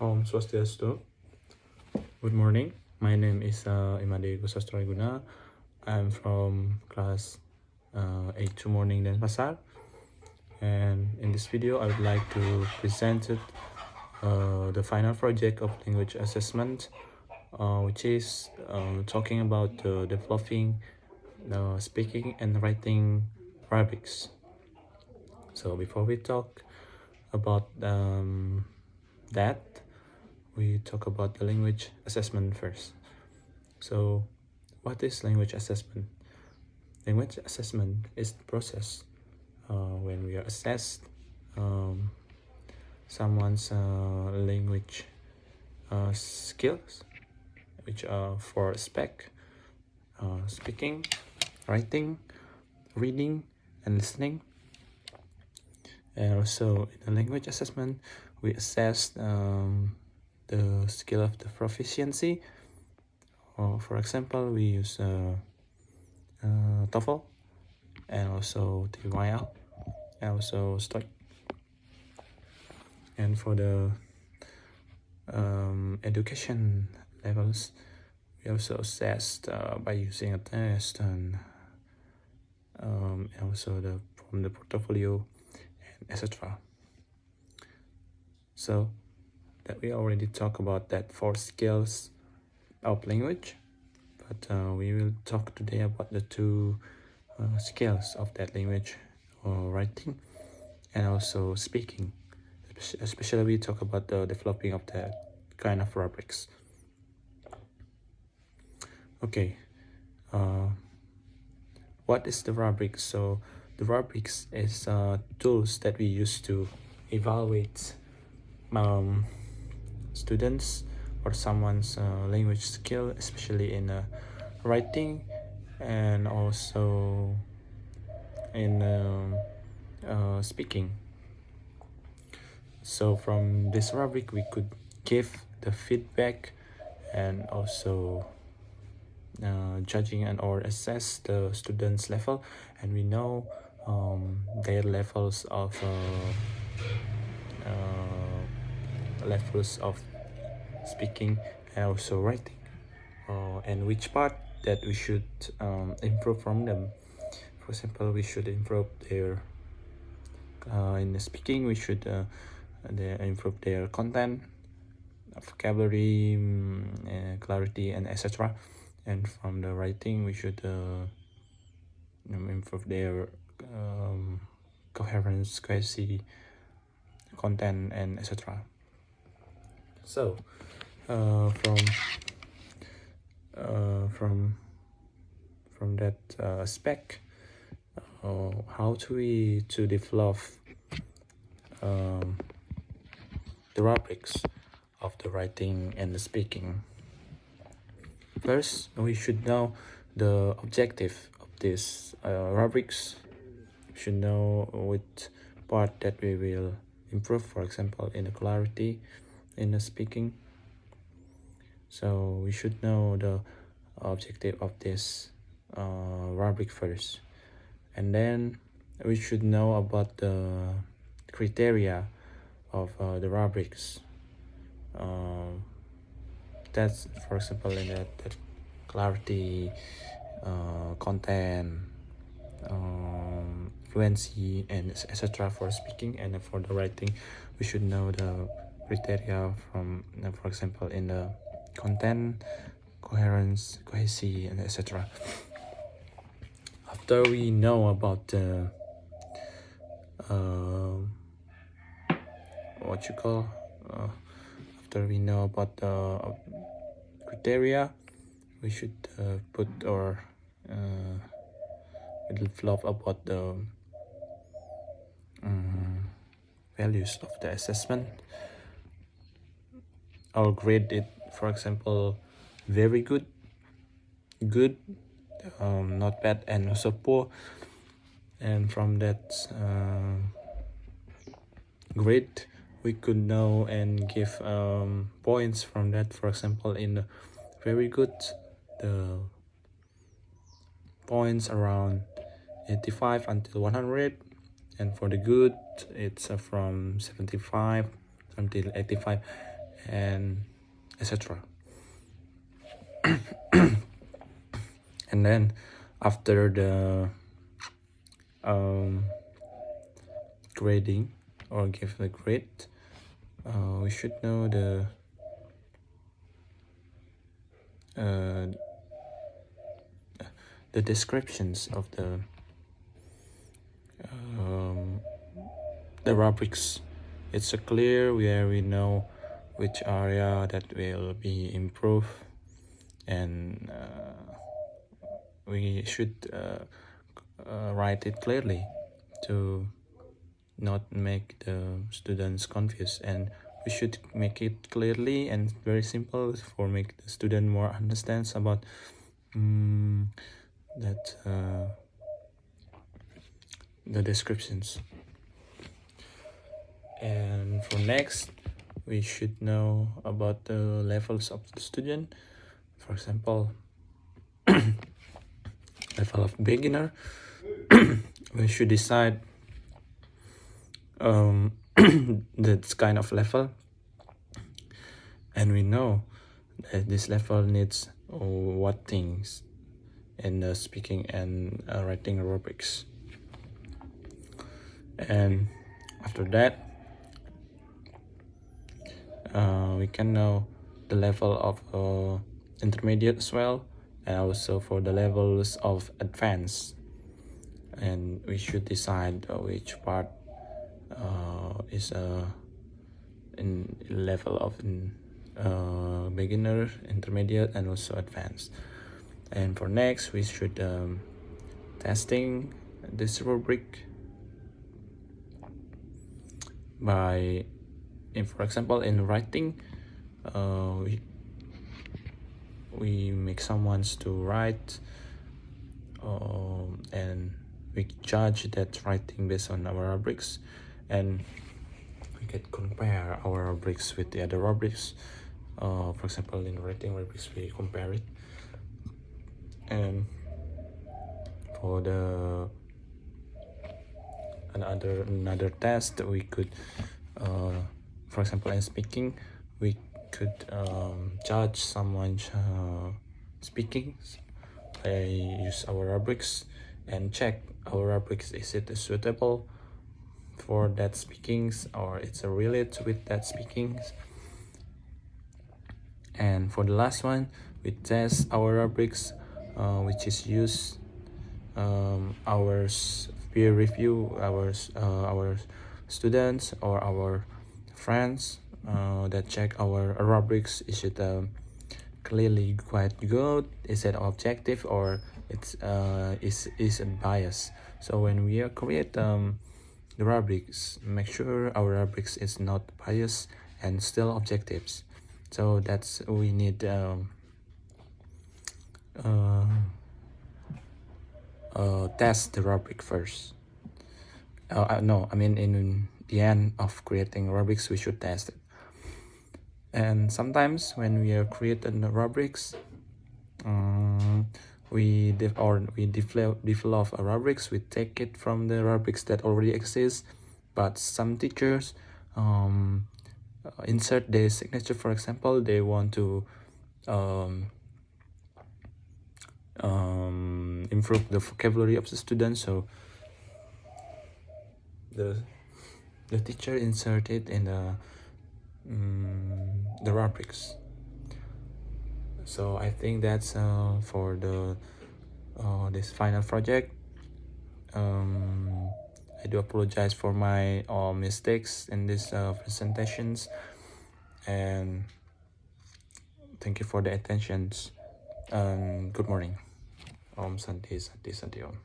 Om Swastiastu. Good morning. My name is Imade Sastra Wiguna. I'm from class 8 morning Denpasar. And in this video, I would like to present the final project of language assessment, which is talking about developing speaking and writing rubrics. So before we talk about that, we talk about the language assessment first. So what is language assessment? Language assessment is the process when we are assessed someone's language skills, which are for speaking, writing, reading, and listening. And also in the language assessment, we assess the skill of the proficiency. For example, we use TOEFL and also TYL and also STOIC. And for the education levels, we also assessed by using a test and also from the portfolio and etc. So that we already talked about that 4 skills of language, but we will talk today about the 2 skills of that language, writing and also speaking. Especially we talk about the developing of that kind of rubrics. Okay, what is the rubrics? So the rubrics is tools that we use to evaluate students or someone's language skill, especially in writing and also in speaking. So from this rubric we could give the feedback and also judging and or assess the students' level, and we know their levels of speaking and also writing, and which part that we should improve from them. For example, we should improve their in the speaking we should improve their content, vocabulary, clarity, and etc. And from the writing we should improve their coherence, cohesive, content, and etc. So from that aspect, how to develop the rubrics of the writing and the speaking. First, we should know the objective of these rubrics. We should know which part that we will improve, for example, in the clarity, in the speaking. So we should know the objective of this rubric first, and then we should know about the criteria of the rubrics. That's, for example, in that clarity, content, fluency, and etc. for speaking. And for the writing, we should know the criteria from, for example, in the content, coherence, cohesive, and etc. After we know about the after we know about the criteria, we should put or develop about the values of the assessment. I'll grade it, for example, very good, not bad, and also poor. And from that grade we could know and give points from that. For example, in the very good, the points around 85 until 100, and for the good it's from 75 until 85, and etc. And then after the grading or give the grade, we should know the descriptions of the rubrics. It's a clear where we know which area that will be improved, and we should write it clearly to not make the students confused, and we should make it clearly and very simple for make the student more understands about that the descriptions. And for next, we should know about the levels of the student. For example, level of beginner. We should decide that kind of level, and we know that this level needs what things in the speaking and writing rubrics. And after that, we can know the level of intermediate as well, and also for the levels of advanced, and we should decide which part is in level of beginner, intermediate, and also advanced. And for next, we should testing this rubric by, for example, in writing, we make someone to write, and we judge that writing based on our rubrics, and we can compare our rubrics with the other rubrics. For example, in writing rubrics, we compare it. And for the another test, we could, for example, in speaking, we could judge someone's speaking by use our rubrics and check our rubrics, is it suitable for that speakings, or it's related with that speakings. And for the last one, we test our rubrics, which is used our peer review, our students or our friends that check our rubrics. Is it clearly quite good? Is it objective, or it's is it biased? So when we create the rubrics, make sure our rubrics is not biased and still objectives. So that's we need test the rubric first. No, I mean in the end of creating rubrics, we should test it. And sometimes when we are creating the rubrics, we develop a rubrics. We take it from the rubrics that already exist, but some teachers insert their signature. For example, they want to improve the vocabulary of the student, so the teacher inserted in the rubrics. So I think that's for the this final project. I do apologize for my mistakes in these presentations, and thank you for the attentions. Good morning. Om Santi Santi Santi Om.